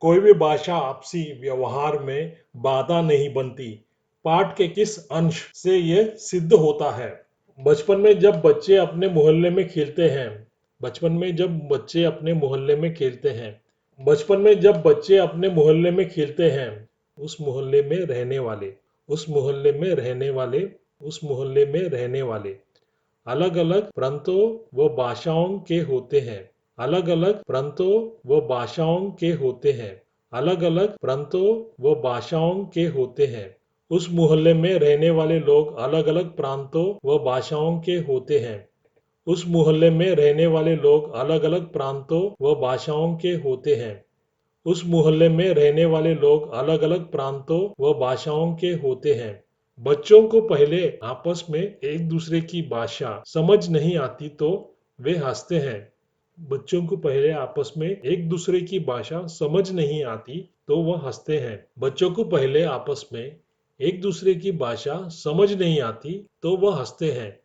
कोई भी भाषा आपसी व्यवहार में बाधा नहीं बनती। पाठ के किस अंश से यह सिद्ध होता है? बचपन में जब बच्चे अपने मोहल्ले में खेलते हैं बचपन में जब बच्चे अपने मोहल्ले में खेलते हैं बचपन में जब बच्चे अपने मोहल्ले में खेलते हैं उस मोहल्ले में रहने वाले उस मोहल्ले में रहने वाले उस मोहल्ले में रहने वाले अलग अलग प्रांतों व भाषाओं के होते हैं। अलग अलग प्रांतों व भाषाओं के होते हैं। अलग अलग प्रांतों व भाषाओं के होते हैं। उस मोहल्ले में रहने वाले लोग अलग अलग प्रांतों व भाषाओं के होते हैं। उस मोहल्ले में रहने वाले लोग अलग अलग प्रांतों व भाषाओं के होते हैं। उस मोहल्ले में रहने वाले लोग अलग अलग प्रांतों व भाषाओं के होते हैं। बच्चों को पहले आपस में एक दूसरे की भाषा समझ नहीं आती तो वे हंसते हैं। बच्चों को पहले आपस में एक दूसरे की भाषा समझ नहीं आती तो वह हंसते हैं। बच्चों को पहले आपस में एक दूसरे की भाषा समझ नहीं आती तो वह हंसते हैं।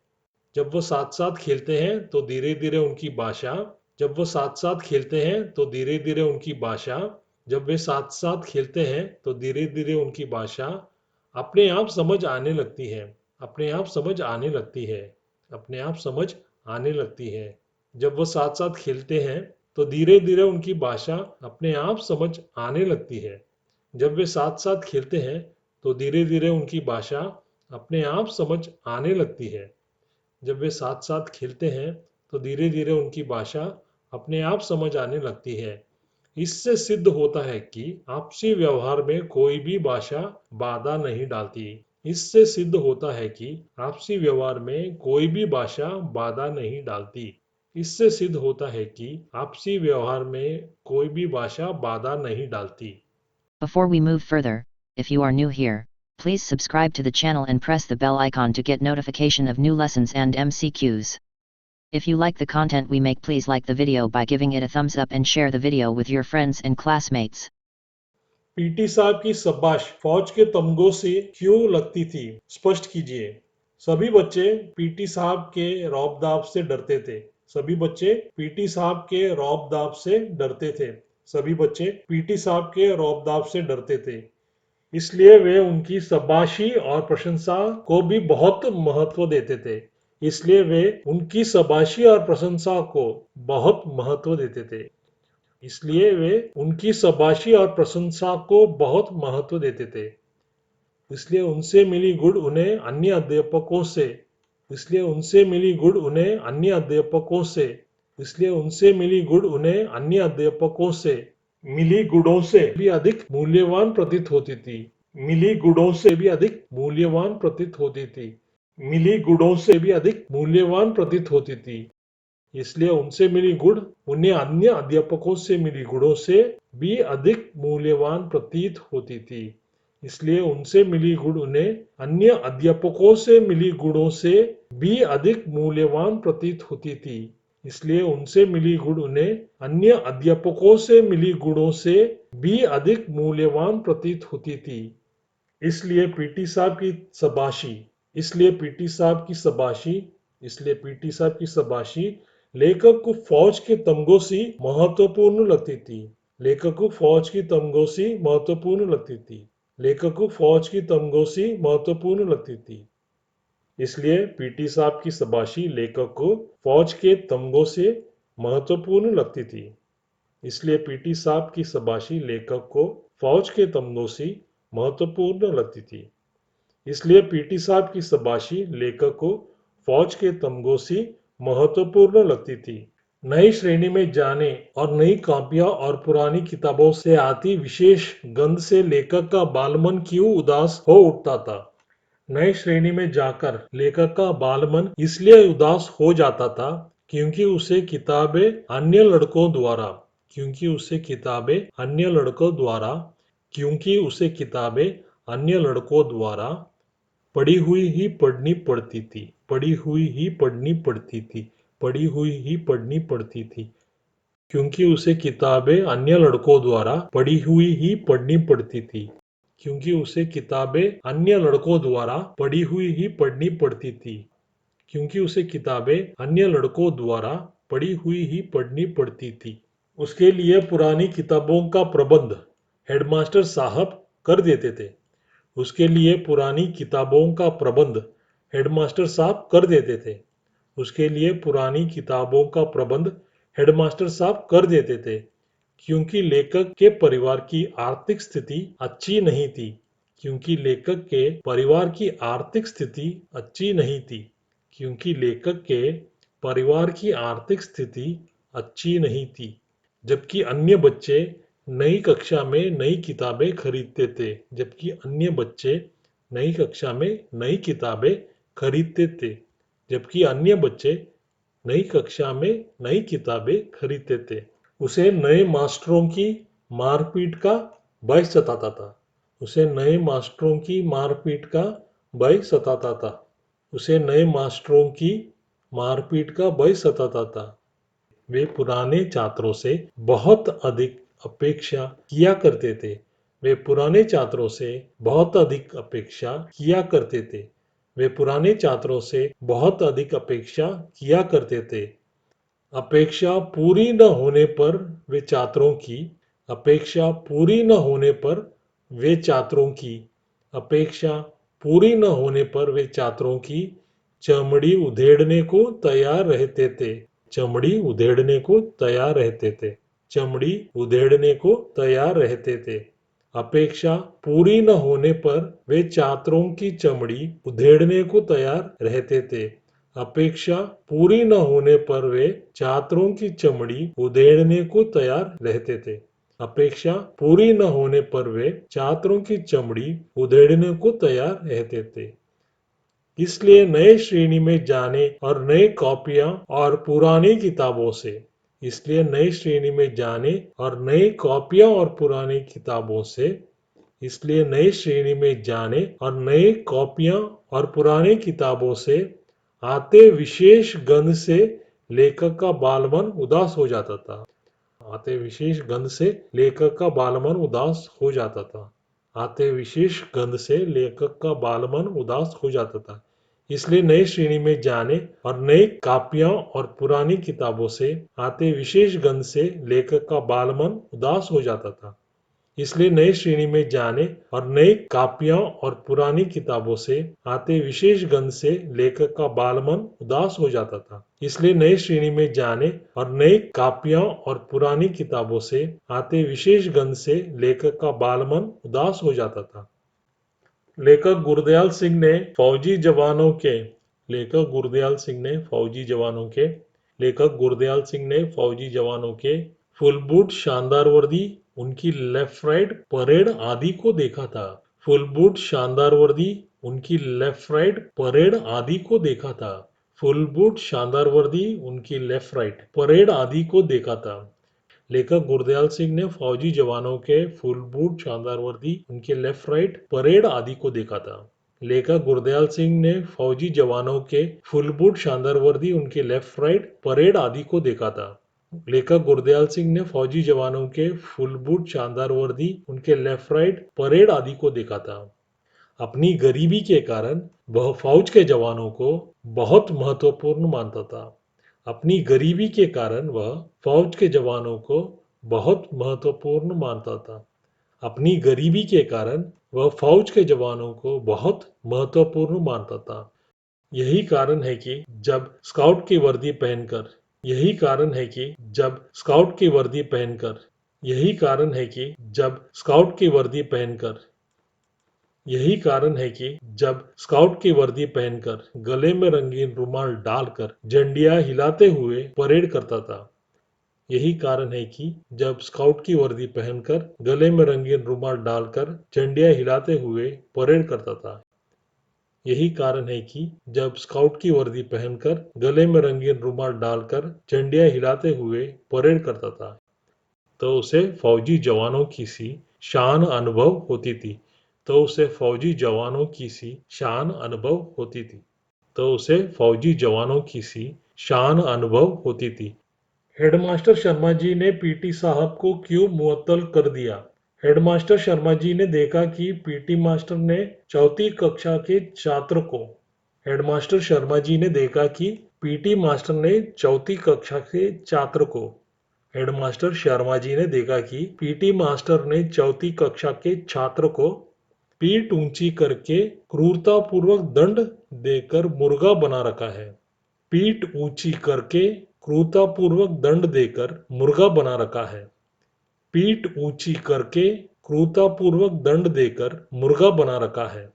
जब वो साथ साथ खेलते हैं तो धीरे धीरे उनकी भाषा जब वो साथ साथ खेलते हैं तो धीरे धीरे उनकी भाषा जब वे साथ साथ खेलते हैं तो धीरे धीरे उनकी भाषा अपने आप समझ आने लगती है। अपने आप समझ आने लगती है। अपने आप समझ आने लगती है। जब वो साथ साथ खेलते हैं तो धीरे धीरे उनकी भाषा अपने आप समझ आने लगती है। जब वे साथ साथ खेलते हैं तो धीरे धीरे उनकी भाषा अपने आप समझ आने लगती है। जब वे साथ साथ खेलते हैं तो धीरे धीरे उनकी भाषा अपने आप समझ आने लगती है। इससे सिद्ध होता है कि आपसी व्यवहार में कोई भी भाषा बाधा नहीं डालती। इससे सिद्ध होता है कि आपसी व्यवहार में कोई भी भाषा बाधा नहीं डालती। इससे सिद्ध होता है कि आपसी व्यवहार में कोई भी भाषा बाधा नहीं डालती। Before we move further, if you are new here, please subscribe to the channel and press the bell icon to get notification of new lessons and MCQs. If you like the content we make, please like the video by giving it a thumbs up and share the video with your friends and classmates. PT साहब की शाबाश फौज के तमगों से क्यों लगती थी? स्पष्ट कीजिए। सभी बच्चे पीटी साहब के रौब-दाब से डरते थे। सभी बच्चे पीटी साहब के रौब-दाब से डरते थे। सभी बच्चे पीटी साहब के रौब-दाब से डरते थे। इसलिए वे उनकी शाबाशी और प्रशंसा को भी बहुत महत्व देते थे। इसलिए वे उनकी शाबाशी और प्रशंसा को बहुत महत्व देते थे। इसलिए वे उनकी शाबाशी और प्रशंसा को बहुत महत्व देते थे। इसलिए उनसे मिली गुण उन्हें अन्य अध्यापकों से इसलिए उनसे मिली गुण उन्हें अन्य अध्यापकों से इसलिए उनसे मिली गुण उन्हें अन्य अध्यापकों से मिली गुणों से भी अधिक मूल्यवान प्रतीत होती थी। मिली गुणों से भी अधिक मूल्यवान प्रतीत होती थी। मिली गुणों से भी अधिक मूल्यवान प्रतीत होती थी। इसलिए उनसे मिली गुण उन्हें अन्य अध्यापकों से मिली गुणों से भी अधिक मूल्यवान प्रतीत होती थी। इसलिए उनसे मिली गुण उन्हें अन्य अध्यापकों से मिली गुणों से भी अधिक मूल्यवान प्रतीत होती थी। इसलिए उनसे मिली गुण उन्हें अन्य अध्यापकों से मिली गुणों से भी अधिक मूल्यवान प्रतीत होती थी। इसलिए पीटी साहब की शाबाशी इसलिए पीटी साहब की शाबाशी इसलिए पीटी साहब की शाबाशी लेखक को फौज के तमगों से महत्वपूर्ण लगती थी। लेखक को फौज की तमगों से महत्वपूर्ण लगती थी। लेखक को फौज की तमगों से महत्वपूर्ण लगती थी। इसलिए पीटी साहब की शाबाशी लेखक को फौज के तमगों से महत्वपूर्ण लगती थी। इसलिए पीटी साहब की शाबाशी लेखक को फौज के तमगों से महत्वपूर्ण लगती थी। इसलिए पीटी साहब की शाबाशी लेखक को फौज के तमगों से महत्वपूर्ण लगती थी। नई श्रेणी में जाने और नई कापियां और पुरानी किताबों से आती विशेष गंध से लेखक का बालमन क्यों उदास हो उठता था? नई श्रेणी में जाकर लेखक का बालमन इसलिए उदास हो जाता था क्योंकि उसे किताबें अन्य लड़कों द्वारा क्योंकि उसे किताबें अन्य लड़कों द्वारा क्योंकि उसे किताबें अन्य लड़कों द्वारा पढ़ी हुई ही पढ़नी पड़ती थी। पढ़ी हुई ही पढ़नी पड़ती थी। पढ़ी हुई ही पढ़नी पड़ती थी। क्योंकि उसे किताबें अन्य लड़कों द्वारा पढ़ी हुई ही पढ़नी पड़ती थी। क्योंकि उसे किताबें अन्य लड़कों द्वारा पढ़ी हुई ही पढ़नी पड़ती थी। क्योंकि उसे किताबें अन्य लड़कों द्वारा पढ़ी हुई ही पढ़नी पड़ती थी। उसके लिए पुरानी किताबों का प्रबंध हेडमास्टर साहब कर देते थे। उसके लिए पुरानी किताबों का प्रबंध हेडमास्टर साहब कर देते थे। उसके लिए पुरानी किताबों का प्रबंध हेडमास्टर साहब कर देते थे, क्योंकि लेखक के परिवार की आर्थिक स्थिति अच्छी नहीं थी। क्योंकि लेखक के परिवार की आर्थिक स्थिति अच्छी नहीं थी। क्योंकि लेखक के परिवार की आर्थिक स्थिति अच्छी नहीं थी। जबकि अन्य बच्चे नई कक्षा में नई किताबें खरीदते थे। जबकि अन्य बच्चे नई कक्षा में नई किताबें खरीदते थे। जबकि अन्य बच्चे नई कक्षा में नई किताबें खरीदते थे। उसे नए मास्टरों की मारपीट का भय सताता था। उसे नए मास्टरों की मारपीट का भय सताता था। उसे नए मास्टरों की मारपीट का भय सताता था। वे पुराने छात्रों से बहुत अधिक अपेक्षा किया करते थे। वे पुराने छात्रों से बहुत अधिक अपेक्षा किया करते थे। वे पुराने छात्रों से बहुत अधिक अपेक्षा किया करते थे। अपेक्षा पूरी न होने पर वे छात्रों की अपेक्षा पूरी न होने पर वे छात्रों की अपेक्षा पूरी न होने पर वे छात्रों की चमड़ी उधेड़ने को तैयार रहते थे। चमड़ी उधेड़ने को तैयार रहते थे। चमड़ी उधेड़ने को तैयार रहते थे। अपेक्षा पूरी न होने पर वे छात्रों की चमड़ी उधेड़ने को तैयार रहते थे। अपेक्षा पूरी न होने पर वे छात्रों की चमड़ी उधेड़ने को तैयार रहते थे। अपेक्षा पूरी न होने पर वे छात्रों की चमड़ी उधेड़ने को तैयार रहते थे। इसलिए नए श्रेणी में जाने और नए कॉपियां और पुरानी किताबों से इसलिए नई श्रेणी में जाने और नई कॉपियां और पुरानी किताबों से इसलिए नई श्रेणी में जाने और नई कॉपियां और पुरानी किताबों से आते विशेष गंध से लेखक का बालमन उदास हो जाता था। आते विशेष गंध से लेखक का बालमन उदास हो जाता था। आते विशेष गंध से लेखक का बालमन उदास हो जाता था। इसलिए नई श्रेणी में जाने और नई कापियां और पुरानी किताबों से आते विशेष गंध से लेखक का बालमन उदास हो जाता था। इसलिए नई श्रेणी में जाने और नई कापियां और पुरानी किताबों से आते विशेष गंध से लेखक का बालमन उदास हो जाता था। इसलिए नई श्रेणी में जाने और नई कापियां और पुरानी किताबों से आते विशेष गंध से लेखक का बालमन उदास हो जाता था। लेखक गुरदयाल सिंह ने फौजी जवानों के लेखक गुरदयाल सिंह ने फौजी जवानों के लेखक गुरदयाल सिंह ने फौजी जवानों के फुल बूट शानदार वर्दी उनकी लेफ्ट राइट परेड आदि को देखा था। फुल बूट शानदार वर्दी उनकी लेफ्ट राइट परेड आदि को देखा था। फुल बूट शानदार वर्दी उनकी लेफ्ट राइट परेड आदि को देखा था। लेखक गुरदयाल सिंह ने फौजी जवानों के फुल बूट शानदार वर्दी उनके लेफ्ट राइट परेड आदि को देखा था। लेखक गुरदयाल सिंह ने फौजी जवानों के फुल बूट शानदार वर्दी उनके लेफ्ट राइट परेड आदि को देखा था। लेखक गुरदयाल सिंह ने फौजी जवानों के फुल बूट शानदार वर्दी उनके लेफ्ट राइट परेड आदि को देखा था। अपनी गरीबी के कारण वह फौज के जवानों को बहुत महत्वपूर्ण मानता था। अपनी गरीबी के कारण वह फौज के जवानों को बहुत महत्वपूर्ण मानता था। अपनी गरीबी के कारण वह फौज के जवानों को बहुत महत्वपूर्ण मानता था। यही कारण है कि जब स्काउट की वर्दी पहनकर यही कारण है कि जब स्काउट की वर्दी पहनकर यही कारण है कि जब स्काउट की वर्दी पहनकर यही कारण है कि जब स्काउट की वर्दी पहनकर गले में रंगीन रुमाल डालकर झंडियां हिलाते हुए परेड करता था। यही कारण है कि जब स्काउट की वर्दी पहनकर गले में रंगीन रुमाल डालकर झंडियां हिलाते हुए परेड करता था। यही कारण है कि जब स्काउट की वर्दी पहनकर गले में रंगीन रुमाल डालकर झंडियां हिलाते हुए परेड करता था, तो उसे फौजी जवानों की सी शान अनुभव होती थी। तो उसे फौजी जवानों की सी शान अनुभव होती थी। तो उसे फौजी जवानों की सी शान अनुभव होती थी। हेडमास्टर शर्मा जी ने पीटी साहब को क्यों मुअत्तल कर दिया? हेडमास्टर शर्मा जी ने देखा कि पीटी मास्टर ने चौथी कक्षा के छात्र को हेडमास्टर शर्मा जी ने देखा कि पीटी मास्टर ने चौथी कक्षा के छात्र को हेडमास्टर शर्मा जी ने देखा कि पीटी मास्टर ने चौथी कक्षा के छात्र को पीठ ऊंची करके क्रूरतापूर्वक दंड देकर मुर्गा बना रखा है। पीठ ऊंची करके क्रूरतापूर्वक दंड देकर मुर्गा बना रखा है। पीठ ऊंची करके क्रूरतापूर्वक दंड देकर मुर्गा बना रखा है।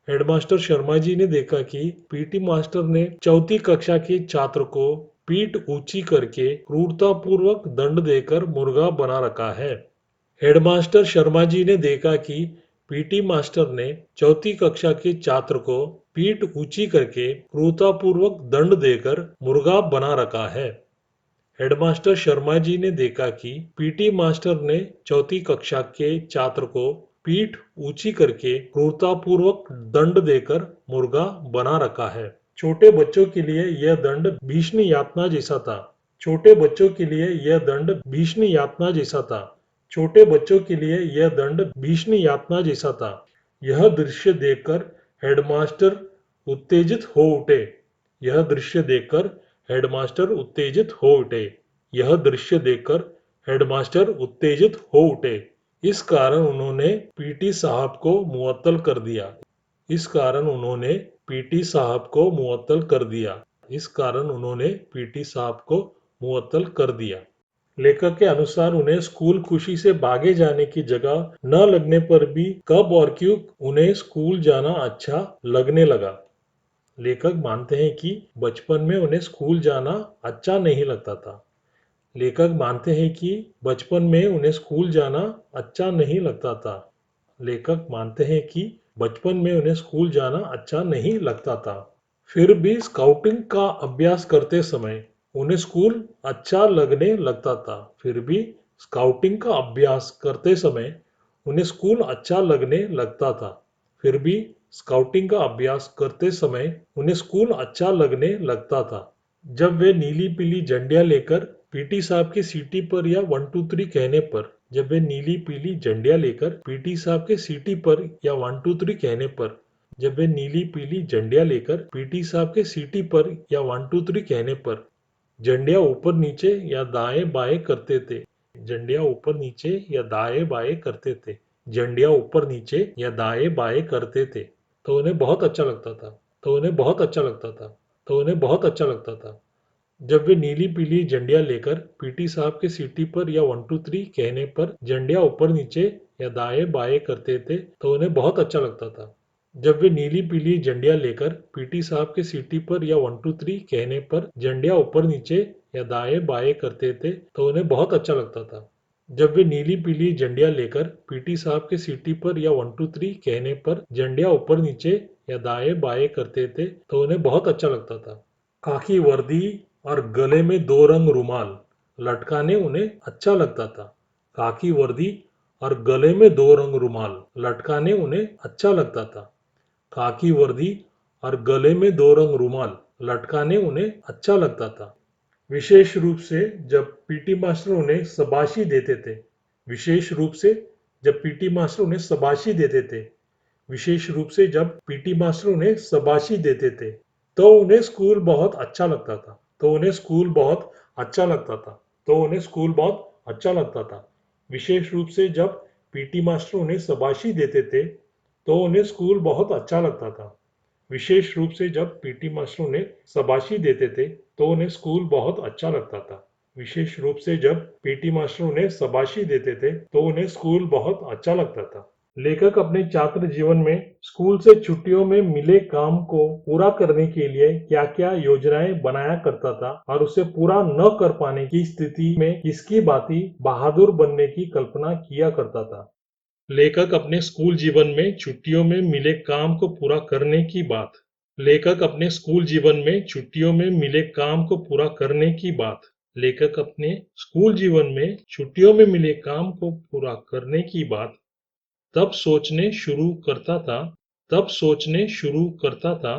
हेडमास्टर शर्मा जी ने देखा कि पीटी मास्टर ने चौथी कक्षा के छात्र को पीठ ऊंची करके क्रूरतापूर्वक दंड देकर मुर्गा बना रखा है। हेडमास्टर शर्मा जी ने देखा कि पीटी मास्टर ने चौथी कक्षा के छात्र को पीठ ऊंची करके क्रूरतापूर्वक दंड देकर मुर्गा बना रखा है। हेडमास्टर शर्मा जी ने देखा कि पीटी मास्टर ने चौथी कक्षा के छात्र को पीठ ऊंची करके क्रूरतापूर्वक दंड देकर मुर्गा बना रखा है। छोटे बच्चों के लिए यह दंड भीषण यातना जैसा था। छोटे बच्चों के लिए यह दंड भीषण यातना जैसा था। छोटे बच्चों के लिए यह दंड भीषण यातना जैसा था। यह दृश्य देखकर हेडमास्टर उत्तेजित हो उठे। यह दृश्य देखकर हेडमास्टर उत्तेजित हो उठे। यह दृश्य देखकर हेडमास्टर उत्तेजित हो उठे। इस कारण उन्होंने पीटी साहब को मुअत्तल कर दिया। इस कारण उन्होंने पीटी साहब को मुअत्तल कर दिया। इस कारण उन्होंने पीटी साहब को मुअत्तल कर दिया। लेखक के अनुसार उन्हें स्कूल खुशी से भागे जाने की जगह न लगने पर भी कब और क्यों उन्हें स्कूल जाना अच्छा लगने लगा। लेखक मानते हैं कि बचपन में उन्हें स्कूल जाना अच्छा नहीं लगता था। लेखक मानते हैं कि बचपन में उन्हें स्कूल जाना अच्छा नहीं लगता था। लेखक मानते हैं कि बचपन में उन्हें स्कूल जाना अच्छा नहीं लगता था। फिर भी स्काउटिंग का अभ्यास करते समय उन्हें स्कूल अच्छा लगने लगता था। फिर भी स्काउटिंग का अभ्यास करते समय उन्हें स्कूल अच्छा लगने लगता था। फिर भी स्काउटिंग का अभ्यास करते समय उन्हें स्कूल अच्छा लगने लगता था। जब वे नीली पीली झंडियां लेकर पीटी साहब की सीटी पर या 1 2 3 कहने पर जब वे नीली पीली झंडियां लेकर पीटी साहब के सीटी पर या 1 2 3 कहने पर जब वे नीली पीली झंडियां लेकर पीटी साहब के सीटी पर या 1 2 3 कहने पर झंडियां ऊपर नीचे या दाएं बाएं करते थे। झंडियां ऊपर नीचे या दाएं बाएं करते थे। झंडियां ऊपर नीचे या दाएं बाएं करते थे। तो उन्हें बहुत अच्छा लगता था। तो उन्हें बहुत अच्छा लगता था। तो उन्हें बहुत अच्छा लगता था। जब वे नीली पीली झंडियां लेकर पीटी साहब की सीटी पर या 1 2 3 कहने पर झंडियां ऊपर नीचे या दाएं बाएं करते थे तो उन्हें बहुत अच्छा लगता था। जब वे नीली पीली झंडियां लेकर पीटी साहब की सीटी पर या 1 2 3 कहने पर झंडियां ऊपर नीचे या दाएं बाएं करते थे तो उन्हें बहुत अच्छा लगता था। जब वे नीली पीली झंडियां लेकर पीटी साहब की सीटी पर या 1 2 3 कहने पर झंडियां ऊपर नीचे या दाएं बाएं करते थे तो उन्हें बहुत अच्छा लगता था। खाकी वर्दी और गले में 2 रंग रुमाल लटकाने उन्हें अच्छा लगता था। खाकी वर्दी और गले में 2 रंग रुमाल लटकाने उन्हें अच्छा लगता था। खाकी वर्दी और गले में 2 रंग रुमाल लटकाने उन्हें अच्छा लगता था। विशेष रूप से जब पीटी मास्टर उन्हें शाबाशी देते थे। विशेष रूप से जब पीटी मास्टर उन्हें शाबाशी देते थे। विशेष रूप से जब पीटी मास्टर उन्हें शाबाशी देते थे तो उन्हें स्कूल बहुत अच्छा लगता था। तो उन्हें स्कूल बहुत अच्छा लगता था। तो उन्हें स्कूल बहुत अच्छा लगता था। विशेष रूप से जब पीटी मास्टर उन्हें शाबाशी देते थे तो उन्हें स्कूल बहुत अच्छा लगता था। विशेष रूप से जब पीटी मास्टर उन्हें शाबाशी देते थे तो उन्हें स्कूल बहुत अच्छा लगता था। विशेष रूप से जब पीटी मास्टर उन्हें शाबाशी देते थे तो उन्हें स्कूल बहुत अच्छा लगता था। लेखक अपने छात्र जीवन में स्कूल से छुट्टियों में मिले काम को पूरा करने के लिए क्या-क्या योजनाएं बनाया करता था और उसे पूरा न कर पाने की स्थिति में किसकी भांति बहादुर बनने की कल्पना किया करता था। लेखक अपने स्कूल जीवन में छुट्टियों में मिले काम को पूरा करने की बात लेखक अपने स्कूल जीवन में छुट्टियों में मिले काम को पूरा करने की बात लेखक अपने स्कूल जीवन में छुट्टियों में मिले काम को पूरा करने की बात तब सोचने शुरू करता था तब सोचने शुरू करता था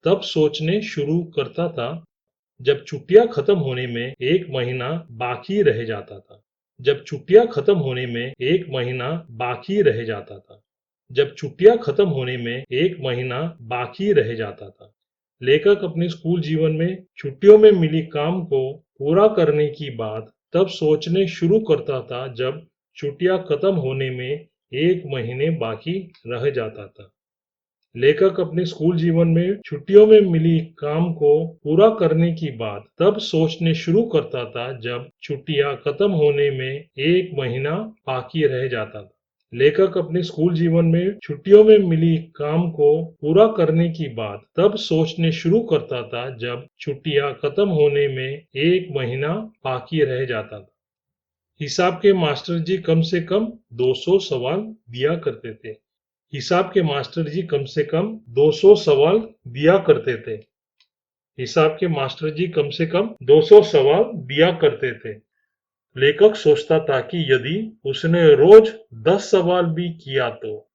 तब सोचने शुरू करता था जब छुट्टियां खत्म होने में 1 महीना बाकी रह जाता था। जब छुट्टियां खत्म होने में 1 महीना बाकी रह जाता था। जब छुट्टियां खत्म होने में 1 महीना बाकी रह जाता था। लेखक अपने स्कूल जीवन में छुट्टियों में मिली काम को पूरा करने की बात तब सोचने शुरू करता था जब छुट्टियां खत्म होने में 1 महीने बाकी रह जाता था। लेखक अपने स्कूल जीवन में छुट्टियों में मिली काम को पूरा करने की बात तब सोचने शुरू करता था जब छुट्टियां खत्म होने में 1 महीना बाकी रह जाता था। लेखक अपने स्कूल जीवन में छुट्टियों में मिली काम को पूरा करने की बात तब सोचने शुरू करता था जब छुट्टियां खत्म होने में 1 महीना बाकी रह जाता था। हिसाब के मास्टर जी कम से कम 200 सवाल दिया करते थे। हिसाब के मास्टर जी कम से कम 200 सवाल दिया करते थे। हिसाब के मास्टर जी कम से कम 200 सवाल दिया करते थे। लेखक सोचता था कि यदि उसने रोज 10 सवाल भी किया तो।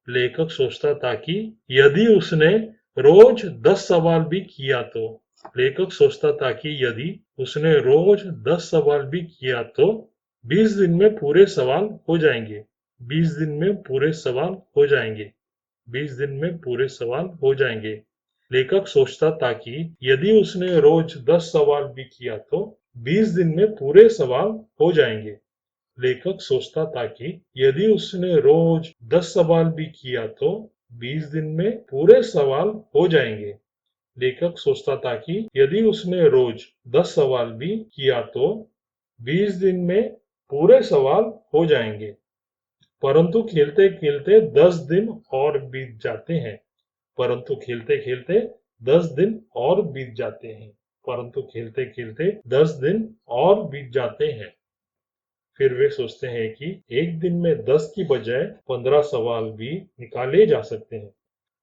लेखक सोचता था कि यदि उसने रोज 10 सवाल भी किया तो। लेखक सोचता था कि यदि उसने रोज 10 सवाल भी किया तो 20 दिन में पूरे सवाल हो जाएंगे। 20 दिन में पूरे सवाल हो जाएंगे। 20 दिन में पूरे सवाल हो जाएंगे। लेखक सोचता था कि यदि उसने रोज 10 सवाल भी किया तो 20 दिन में पूरे सवाल हो जाएंगे। लेखक सोचता था कि यदि उसने रोज 10 सवाल भी किया तो 20 दिन में पूरे सवाल हो जाएंगे। लेखक सोचता था कि यदि उसने रोज 10 सवाल भी किया तो 20 दिन में पूरे सवाल हो जाएंगे। परंतु खेलते-खेलते 10 दिन और बीत जाते हैं। परंतु खेलते-खेलते 10 दिन और बीत जाते हैं। परंतु खेलते-खेलते 10 दिन और बीत जाते हैं। फिर वे सोचते हैं कि एक दिन में 10 की बजाय 15 सवाल भी निकाले जा सकते हैं।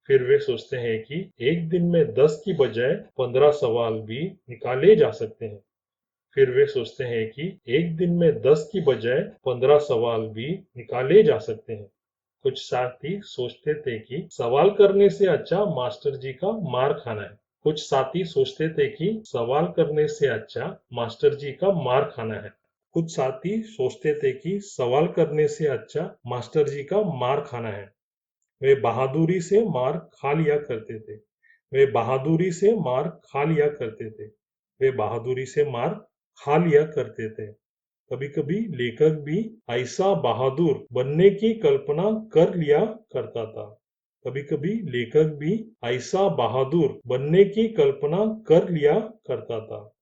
फिर वे सोचते हैं कि एक दिन में 10 की बजाय 15 सवाल भी निकाले जा सकते हैं। फिर वे सोचते हैं कि एक दिन में 10 की बजाय 15 सवाल भी निकाले जा सकते हैं। कुछ साथी सोचते थे कि सवाल करने से अच्छा मास्टर जी का मार खाना है। कुछ साथी सोचते थे कि सवाल करने से अच्छा मास्टर जी का मार खाना है। कुछ साथी सोचते थे कि सवाल करने से अच्छा मास्टर जी का मार खाना है। वे बहादुरी से मार खा लिया करते थे। वे बहादुरी से मार खा लिया करते थे। वे बहादुरी से मार खा लिया करते थे। कभी-कभी लेखक भी ऐसा बहादुर बनने की कल्पना कर लिया करता था। कभी-कभी लेखक भी ऐसा बहादुर बनने की कल्पना कर लिया करता था।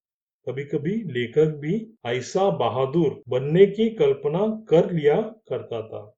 कभी-कभी लेखक भी ऐसा बहादुर बनने की कल्पना कर लिया करता था।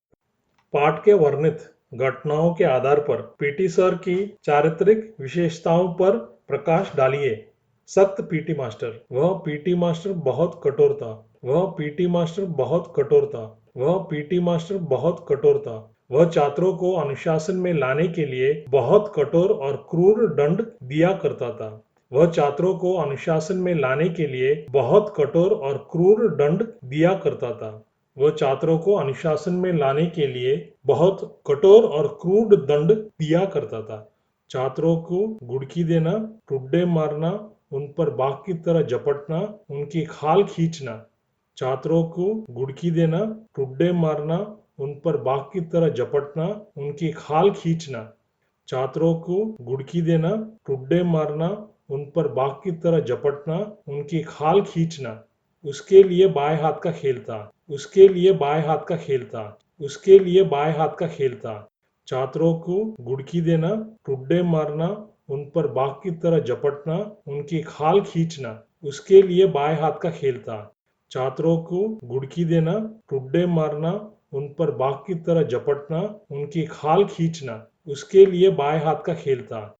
पाठ के वर्णित घटनाओं के आधार पर पीटी सर की चारित्रिक विशेषताओं पर प्रकाश डालिए। सख्त पीटी मास्टर। वह पीटी मास्टर बहुत कठोर था। वह पीटी मास्टर बहुत कठोर था। वह पीटी मास्टर बहुत कठोर था। वह छात्रों को अनुशासन में लाने के लिए बहुत कठोर और क्रूर दंड दिया करता था। वह छात्रों को अनुशासन में लाने के लिए बहुत कठोर और क्रूर दंड दिया करता था। वह छात्रों को अनुशासन में लाने के लिए बहुत कठोर और क्रूर दंड दिया करता था। छात्रों को गुड़की देना, ठुड्डे मारना, उन पर बाघ की तरह झपटना, उनकी खाल खींचना। छात्रों को गुड़की देना, ठुड्डे मारना, उन पर बाघ की तरह झपटना, उनकी खाल खींचना। छात्रों को गुड़की देना, ठुड्डे मारना, उन पर बाघ की तरह झपटना, उनकी खाल खींचना। उसके लिए बाएं हाथ का खेल था। उसके लिए बाएं हाथ का खेल था। उसके लिए बाएं हाथ का खेल था। छात्रों को गुड़की देना, ठुड्डे मारना, उन पर बाघ की तरह झपटना, उनकी खाल खींचना। उसके लिए बाएं हाथ का खेल था। छात्रों को गुड़की देना, ठुड्डे मारना, उन पर बाघ की तरह झपटना, उनकी खाल खींचना। उसके लिए बाएं हाथ का खेल था।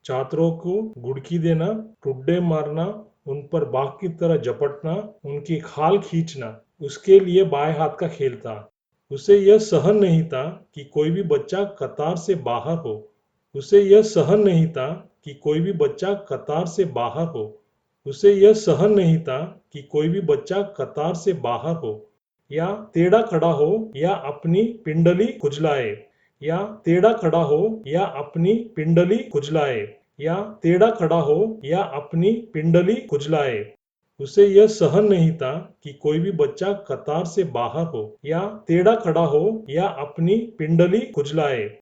छात्रों को गुड़की देना, ठुड्डे मारना, उन पर बाघ की तरह झपटना, उनकी खाल खींचना। उसके लिए बाएं हाथ का खेल था। उसे यह सहन नहीं था कि कोई भी बच्चा कतार से बाहर हो। उसे यह सहन नहीं था कि कोई भी बच्चा कतार से बाहर हो। उसे यह सहन नहीं था कि कोई भी बच्चा कतार से बाहर हो, या टेढ़ा खड़ा हो, या अपनी पिंडली खुजलाए, या टेढ़ा खड़ा हो, या अपनी पिंडली खुजलाए, या टेढ़ा खड़ा हो, या अपनी पिंडली खुजलाए। उसे यह सहन नहीं था कि कोई भी बच्चा कतार से बाहर हो, या टेढ़ा खड़ा हो, या अपनी पिंडली खुजलाए।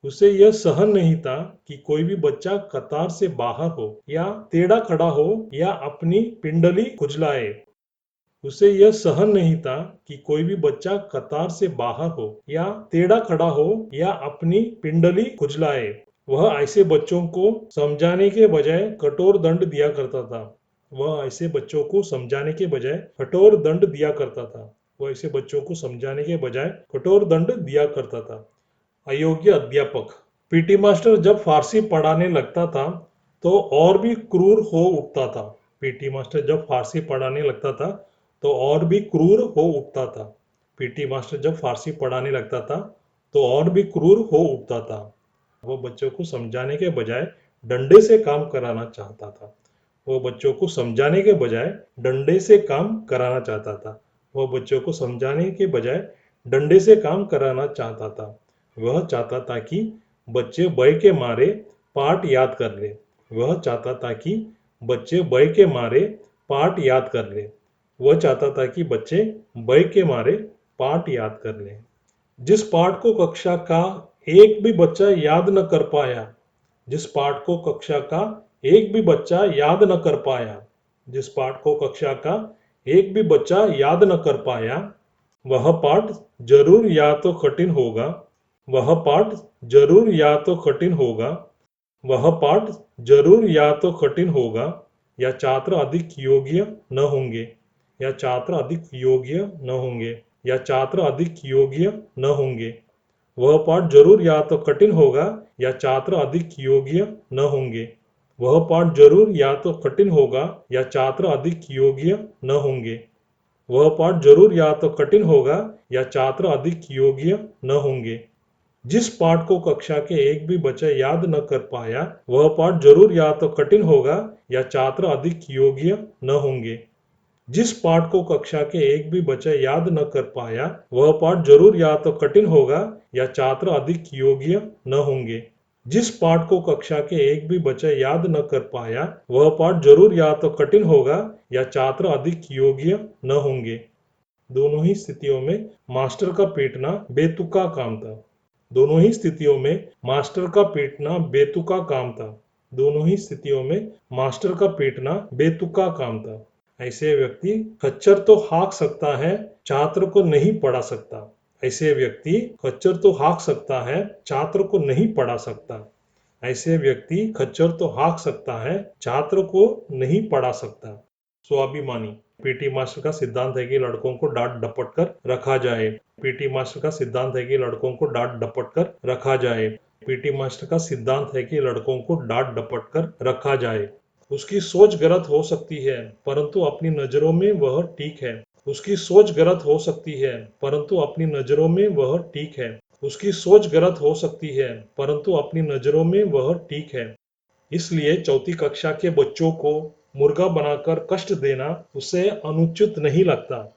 उसे यह सहन नहीं था कि कोई भी बच्चा कतार से बाहर हो, या टेढ़ा खड़ा हो, या अपनी पिंडली खुजलाए। उसे यह सहन नहीं था कि कोई भी बच्चा कतार से बाहर हो या टेढ़ा खड़ा हो या अपनी पिंडली खुजलाए। वह ऐसे बच्चों को समझाने के बजाय कठोर दंड दिया करता था। वह ऐसे बच्चों को समझाने के बजाय कठोर दंड दिया करता था। वह ऐसे बच्चों को समझाने के बजाय कठोर दंड दिया करता था। अयोग्य अध्यापक। पीटी मास्टर जब फारसी पढ़ाने लगता था तो और भी क्रूर हो उठता था। पीटी मास्टर जब फारसी पढ़ाने लगता था तो और भी क्रूर हो उठता था। पीटी मास्टर जब फारसी पढ़ाने लगता था तो और भी क्रूर हो उठता था। वह बच्चों को समझाने के बजाय डंडे से काम कराना चाहता था। वह बच्चों को समझाने के बजाय डंडे से काम कराना चाहता था। वह बच्चों को समझाने के बजाय डंडे से काम कराना चाहता था। वह चाहता था कि बच्चे भय के मारे पाठ याद कर ले। वह चाहता था कि बच्चे भय के मारे पाठ याद कर ले। वह चाहता था कि बच्चे भय के मारे पाठ याद कर ले। जिस पाठ को कक्षा का एक भी बच्चा याद न कर पाया। जिस पाठ को कक्षा का एक भी बच्चा याद न कर पाया। जिस पाठ को कक्षा का एक भी बच्चा याद न कर पाया, वह पाठ जरूर या तो कठिन होगा। वह पाठ जरूर या तो कठिन होगा। वह पाठ जरूर या तो कठिन होगा या छात्र अधिक योग्य न होंगे। या छात्र अधिक योग्य न होंगे। या छात्र अधिक योग्य न होंगे। वह पाठ जरूर या तो कठिन होगा या छात्र अधिक योग्य न होंगे। वह पाठ जरूर या तो कठिन होगा या छात्र अधिक योग्य न होंगे। वह पाठ जरूर या तो कठिन होगा या छात्र अधिक योग्य न होंगे। जिस पाठ को कक्षा के एक भी बच्चा याद न कर पाया, वह पाठ जरूर या तो कठिन होगा या छात्र अधिक योग्य न होंगे। जिस पाठ को कक्षा के एक भी बच्चा याद न कर पाया, वह पाठ जरूर या तो कठिन होगा या छात्र अधिक योग्य न होंगे। जिस पाठ को कक्षा के एक भी बच्चा याद न कर पाया, वह पाठ जरूर या तो कठिन होगा या छात्र अधिक योग्य न होंगे। दोनों ही स्थितियों में मास्टर का पीटना बेतुका काम था। दोनों ही स्थितियों में मास्टर का पीटना बेतुका काम था। दोनों ही स्थितियों में मास्टर का पीटना बेतुका काम था। ऐसे व्यक्ति खच्चर तो हाँक सकता है, छात्र को नहीं पढ़ा सकता। ऐसे व्यक्ति खच्चर तो हाँक सकता है, छात्र को नहीं पढ़ा सकता। ऐसे व्यक्ति खच्चर तो हाँक सकता है, छात्र को नहीं पढ़ा सकता। स्वाभिमानी। पीटी मास्टर का सिद्धांत है कि लड़कों को डांट डपट कर रखा जाए। पीटी मास्टर का सिद्धांत है कि लड़कों को डांट डपट कर रखा जाए। पीटी मास्टर का सिद्धांत है कि लड़कों को डांट डपट कर रखा जाए। उसकी सोच गलत हो सकती है, परंतु अपनी नजरों में वह ठीक है। उसकी सोच गलत हो सकती है, परंतु अपनी नजरों में वह ठीक है। उसकी सोच गलत हो सकती है, परंतु अपनी नजरों में वह ठीक है। इसलिए चौथी कक्षा के बच्चों को मुर्गा बनाकर कष्ट देना उसे अनुचित नहीं लगता।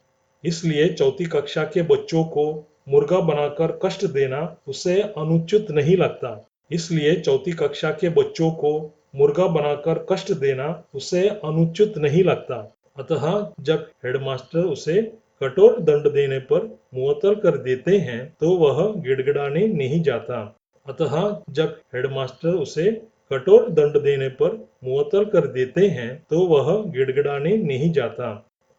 इसलिए चौथी कक्षा के बच्चों को मुर्गा बनाकर कष्ट देना उसे अनुचित नहीं लगता। इसलिए चौथी कक्षा के बच्चों को मुर्गा बनाकर कष्ट देना उसे अनुचित नहीं लगता। अतः जब हेडमास्टर उसे कठोर दंड देने पर मुअत्तल कर देते हैं तो वह गिड़गिड़ाने नहीं जाता। अतः जब हेडमास्टर उसे कठोर दंड देने पर मुअत्तल कर देते हैं तो वह गिड़गिड़ाने नहीं जाता।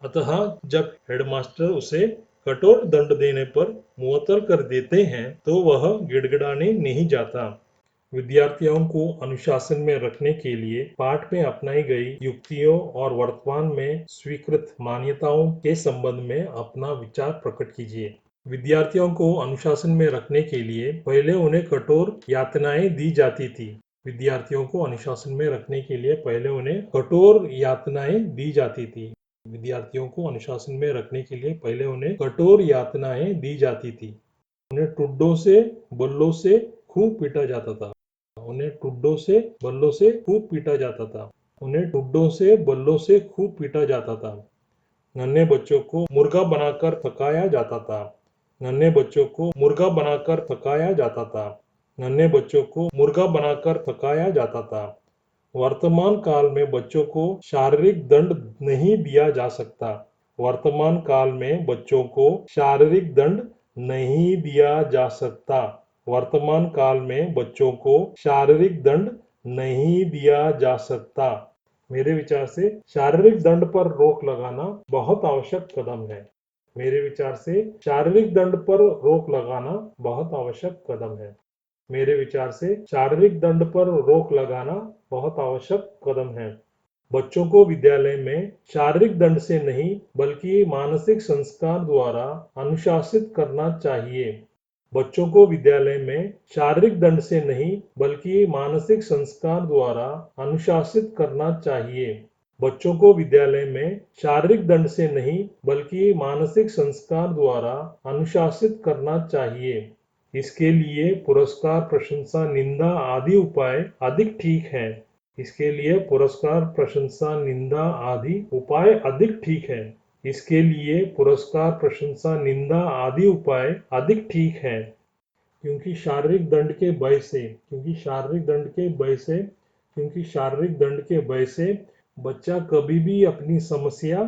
अतः जब हेडमास्टर उसे कठोर दंड देने पर मुअत्तल कर देते हैं तो वह गिड़गिड़ाने नहीं जाता। विद्यार्थियों को अनुशासन में रखने के लिए पाठ में अपनाई गई युक्तियों और वर्तमान में स्वीकृत मान्यताओं के संबंध में अपना विचार प्रकट कीजिए। विद्यार्थियों को अनुशासन में रखने के लिए पहले उन्हें कठोर यातनाएं दी जाती थी। विद्यार्थियों को अनुशासन में रखने के लिए पहले उन्हें कठोर यातनाएं दी जाती थी। विद्यार्थियों को अनुशासन में रखने के लिए पहले उन्हें कठोर यातनाएं दी जाती थी। उन्हें टुड्डों से बल्लों से खूब पीटा जाता था। उन्हें टुड्डों से बल्लों से खूब पीटा जाता था। उन्हें टुड्डों से बल्लों से खूब पीटा जाता था। नन्हे बच्चों को मुर्गा बनाकर थकाया जाता था। नन्हे बच्चों को मुर्गा बनाकर थकाया जाता था। नन्हे बच्चों को मुर्गा बनाकर थकाया जाता था। वर्तमान काल में बच्चों को शारीरिक दंड नहीं दिया जा सकता। वर्तमान काल में बच्चों को शारीरिक दंड नहीं दिया जा सकता। वर्तमान काल में बच्चों को शारीरिक दंड नहीं दिया जा सकता। मेरे विचार से शारीरिक दंड पर रोक लगाना बहुत आवश्यक कदम है। मेरे विचार से शारीरिक दंड पर रोक लगाना बहुत आवश्यक कदम है। मेरे विचार से शारीरिक दंड पर रोक लगाना बहुत आवश्यक कदम है। बच्चों को विद्यालय में शारीरिक दंड से नहीं बल्कि मानसिक संस्कार द्वारा अनुशासित करना चाहिए। बच्चों को विद्यालय में शारीरिक दंड से नहीं बल्कि मानसिक संस्कार द्वारा अनुशासित करना चाहिए। बच्चों को विद्यालय में शारीरिक दंड से नहीं बल्कि मानसिक संस्कार द्वारा अनुशासित करना चाहिए। इसके लिए पुरस्कार, प्रशंसा, निंदा आदि उपाय अधिक ठीक है। इसके लिए पुरस्कार, प्रशंसा, निंदा आदि उपाय अधिक ठीक है। इसके लिए पुरस्कार, प्रशंसा, निंदा आदि उपाय अधिक ठीक है। क्योंकि शारीरिक दंड के भय से क्योंकि शारीरिक दंड के भय से क्योंकि शारीरिक दंड के भय से बच्चा कभी भी अपनी समस्या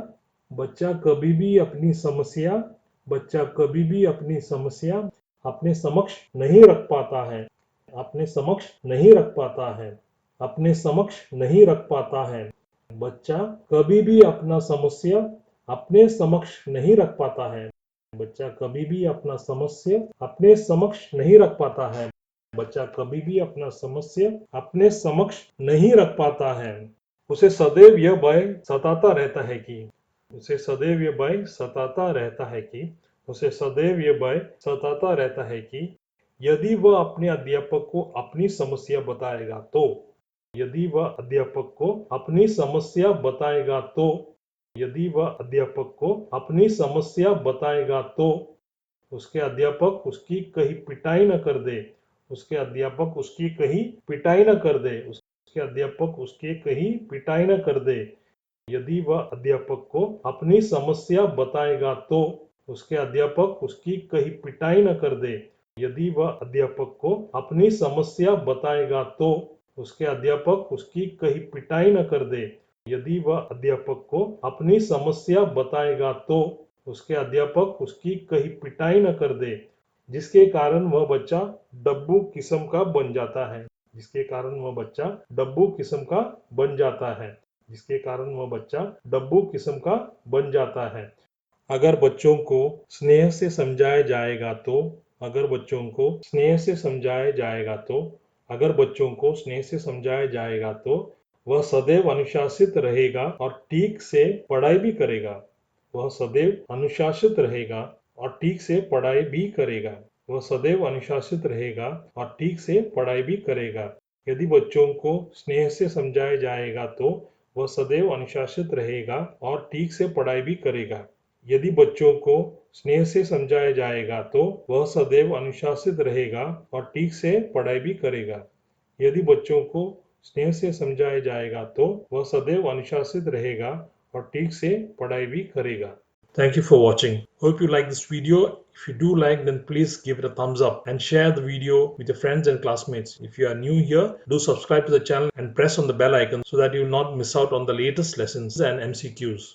बच्चा कभी भी अपनी समस्या बच्चा कभी भी अपनी समस्या अपने समक्ष नहीं रख पाता है अपने समक्ष नहीं रख पाता है अपने समक्ष नहीं रख पाता है। बच्चा कभी भी अपना समस्या अपने समक्ष नहीं रख पाता है। बच्चा कभी भी अपना समस्या अपने समक्ष नहीं रख पाता है। बच्चा कभी भी अपना समस्या अपने समक्ष नहीं रख पाता है। उसे सदैव यह भय सताता रहता है कि उसे सदैव यह भय सताता रहता है कि उसे सदैव यह भय सताता रहता है कि यदि वह अपने अध्यापक को अपनी समस्या बताएगा तो यदि वह अध्यापक को अपनी समस्या बताएगा तो यदि वह अध्यापक को अपनी समस्या बताएगा तो उसके अध्यापक उसकी कहीं पिटाई न कर दे उसके अध्यापक उसकी कहीं पिटाई न कर दे उसके अध्यापक उसके कहीं पिटाई न कर दे। यदि वह अध्यापक को अपनी समस्या बताएगा तो उसके अध्यापक उसकी कहीं पिटाई न कर दे। यदि वह अध्यापक को अपनी समस्या बताएगा तो उसके अध्यापक उसकी कहीं पिटाई न कर दे। यदि वह अध्यापक को अपनी समस्या बताएगा तो उसके अध्यापक उसकी कहीं पिटाई न कर दे, जिसके कारण वह बच्चा डब्बू किस्म का बन जाता है जिसके कारण वह बच्चा डब्बू किस्म का बन जाता है जिसके कारण वह बच्चा डब्बू किस्म का बन जाता है। अगर बच्चों को स्नेह से समझाया जाएगा तो अगर बच्चों को स्नेह से समझाया जाएगा तो अगर बच्चों को स्नेह से समझाया जाएगा तो वह सदैव अनुशासित रहेगा और ठीक से पढ़ाई भी करेगा। वह सदैव अनुशासित रहेगा और ठीक से पढ़ाई भी करेगा। वह सदैव अनुशासित रहेगा और ठीक से पढ़ाई भी करेगा। यदि बच्चों को स्नेह से समझाया जाएगा तो वह सदैव अनुशासित रहेगा और ठीक से पढ़ाई भी करेगा। यदि बच्चों को स्नेह से समझाया जाएगा तो वह सदैव अनुशासित रहेगा और ठीक से पढ़ाई भी करेगा। यदि बच्चों को स्नेह से समझाया जाएगा तो वह सदैव अनुशासित रहेगा और ठीक से पढ़ाई भी करेगा। Thank you for watching. Hope you like this video. If you do like, then please give it a thumbs up and share the video with your friends and classmates. If you are new here, do subscribe to the channel and press on the bell icon so that you will not miss out on the latest lessons and MCQs.